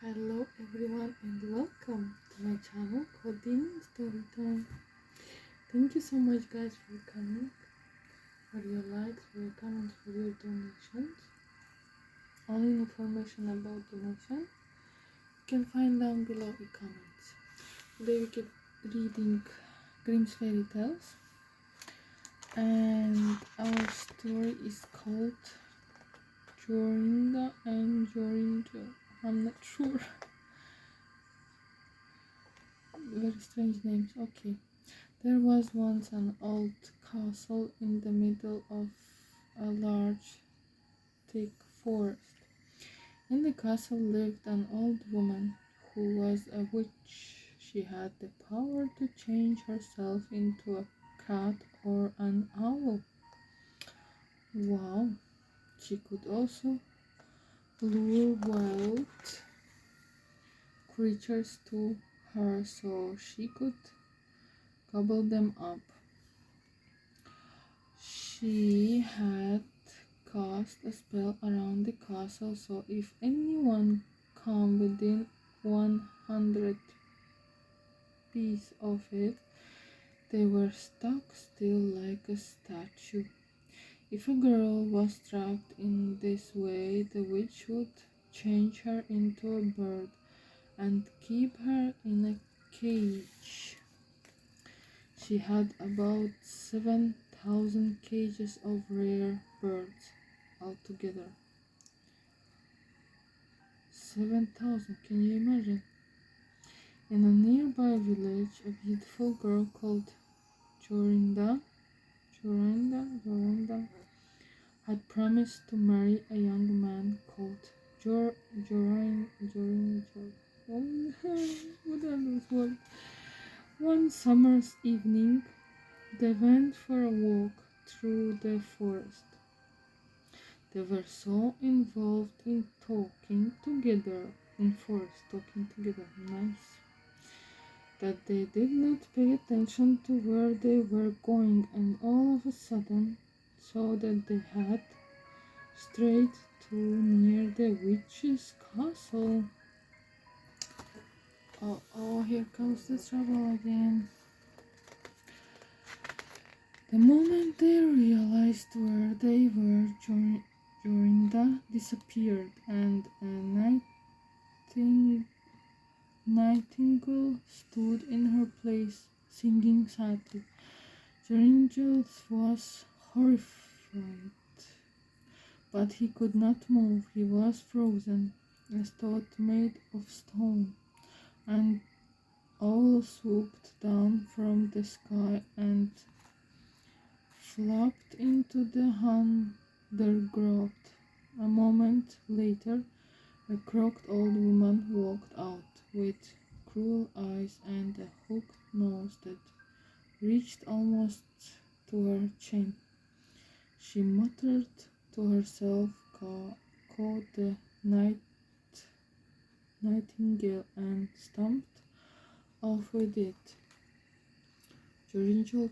Hello everyone and welcome to my channel called Dini Storytime. Thank you so much guys for coming, for your likes, for your comments, for your donations. All information about donation you can find down below in comments. Today we keep reading Grimm's fairy tales and our story is called Jorinda and Joringel. I'm not sure. Very strange names. Okay. There was once an old castle in the middle of a large, thick forest. In the castle lived an old woman who was a witch. She had the power to change herself into a cat or an owl. Wow! She could also lure wild creatures to her so she could gobble them up. She had cast a spell around the castle, so if anyone came within 100 feet of it, they were stuck still like a statue. If a girl was trapped in this way, the witch would change her into a bird and keep her in a cage. She had about 7,000 cages of rare birds altogether. 7,000, can you imagine? In a nearby village, a beautiful girl called Jorinda had promised to marry a young man called Joringel. What are those words? One summer's evening, they went for a walk through the forest. They were so involved in talking together, nice, that they did not pay attention to where they were going, and all of a sudden saw that they had strayed too near the witch's castle. Oh, here comes the trouble again. The moment they realized where they were, Jorinda disappeared, and a nightingale stood in her place, singing sadly. Joringel was horrified, but he could not move. He was frozen, as though made of stone. An owl swooped down from the sky and flopped into the undergrowth. A moment later, a crooked old woman walked out with cruel eyes and a hooked nose that reached almost to her chin. She muttered to herself, caught the nightingale, and stomped off with it. Joringel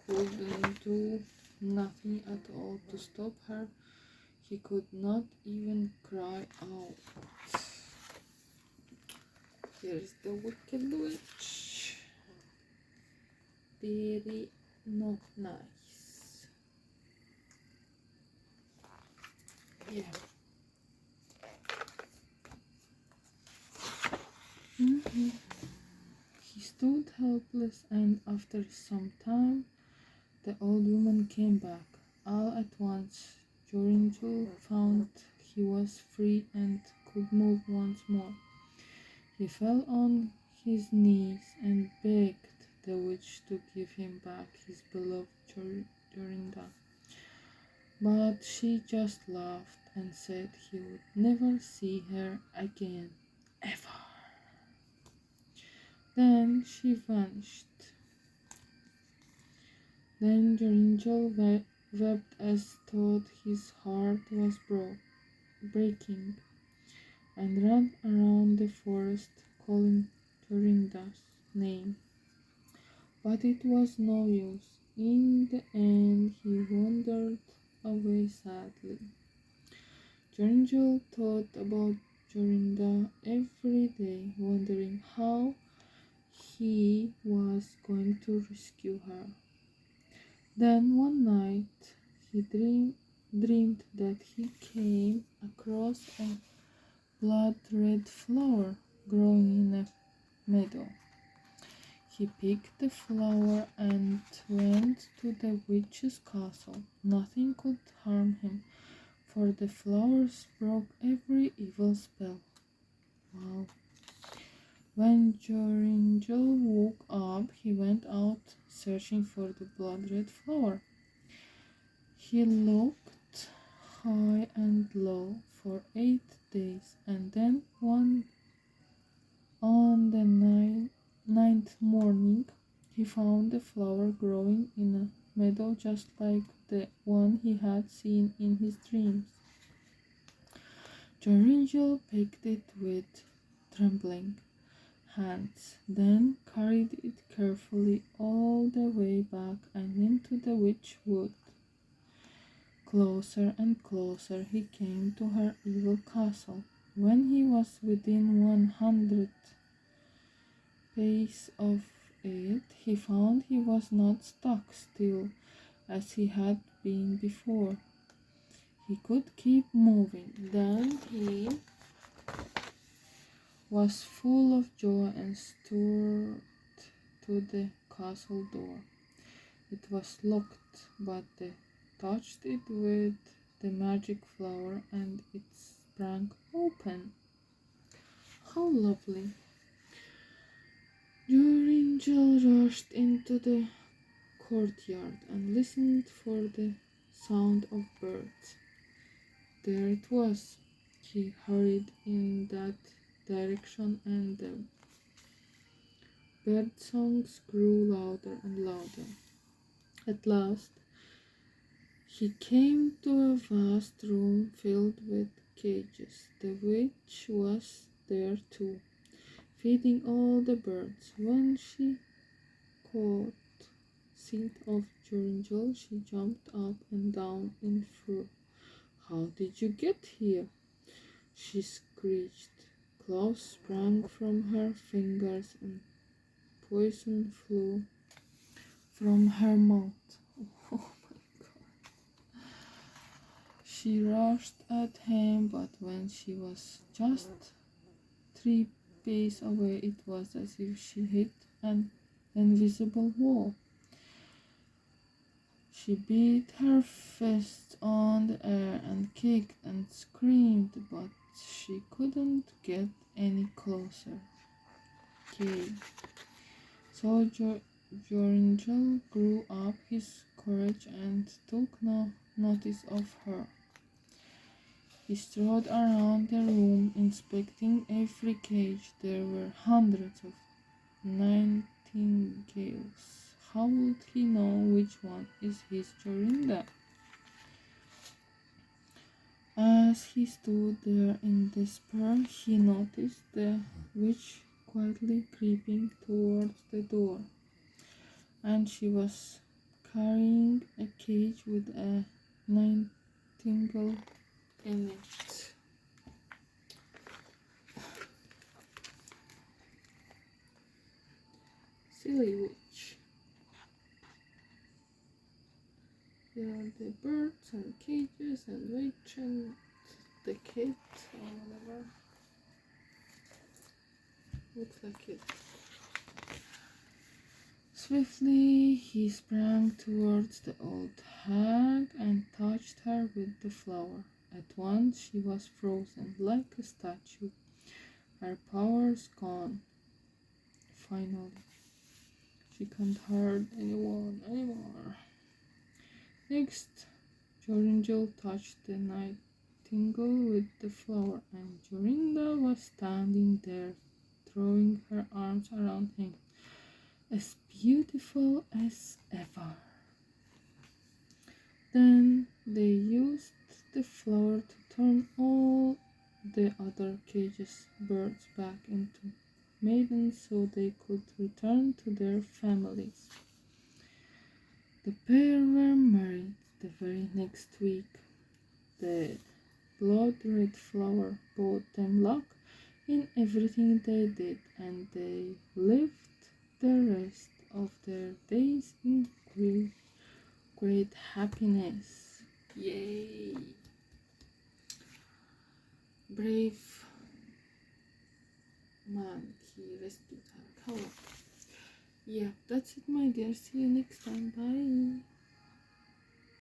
couldn't do nothing at all to stop her. He could not even cry out. Here's the wicked witch. Very not nice. Yeah. He stood helpless, and after some time, the old woman came back. All at once, Joringel found he was free and could move once more. He fell on his knees and begged the witch to give him back his beloved Jorinda. But she just laughed and said he would never see her again, ever. Then she vanished. Then Joringel wept as thought his heart was breaking, and ran around the forest calling Jorinda's name. But it was no use. In the end he wandered away sadly. Joringel thought about Jorinda every day, wondering how he was going to rescue her. Then one night he dreamed that he came across a blood red flower growing in a meadow. He picked the flower and went to the witch's castle. Nothing could harm him, for the flowers broke every evil spell. Wow. When Joringel woke up, he went out searching for the blood red flower. He looked high and low for 8 days, and then on the ninth morning he found the flower growing in a meadow just like the one he had seen in his dreams. Joringel picked it with trembling hands, then carried it carefully all the way back and into the witch wood. Closer and closer he came to her evil castle. When he was within 100 paces of it, he found he was not stuck still as he had been before. He could keep moving. Then he was full of joy and strode to the castle door. It was locked, but they touched it with the magic flower and it sprang open. How lovely! Joringel rushed into the courtyard and listened for the sound of birds. There it was. He hurried in that direction and the bird songs grew louder and louder. At last he came to a vast room filled with cages. The witch was there too, feeding all the birds. When she caught sight of Joringel, she jumped up and down in fear. "How did you get here?" she screeched. Claws sprang from her fingers and poison flew from her mouth. Oh my god. She rushed at him, but when she was just 3 paces away, it was as if she hit an invisible wall. She beat her fists on the air and kicked and screamed, but she couldn't get any closer. Okay. So Joringel grew up his courage and took no notice of her. He strode around the room, inspecting every cage. There were hundreds of nightingales. How would he know which one is his Jorinda? As he stood there in despair, he noticed the witch quietly creeping towards the door, and she was carrying a cage with a nightingale in it. Silly witch. There are the birds and cages and witch and the kid or whatever. Looks like it. Swiftly he sprang towards the old hag and touched her with the flower. At once she was frozen like a statue, her powers gone. Finally, she can't hurt anyone anymore. Next, Joringel touched the nightingale with the flower, and Jorinda was standing there, throwing her arms around him, as beautiful as ever. Then they used the flower to turn all the other cages birds back into maidens so they could return to their families. The pair were married the very next week. The blood red flower brought them luck in everything they did, and they lived the rest of their days in great happiness. Yay! Brave man, he rescued her cow. Yeah, that's it, my dear. See you next time. Bye.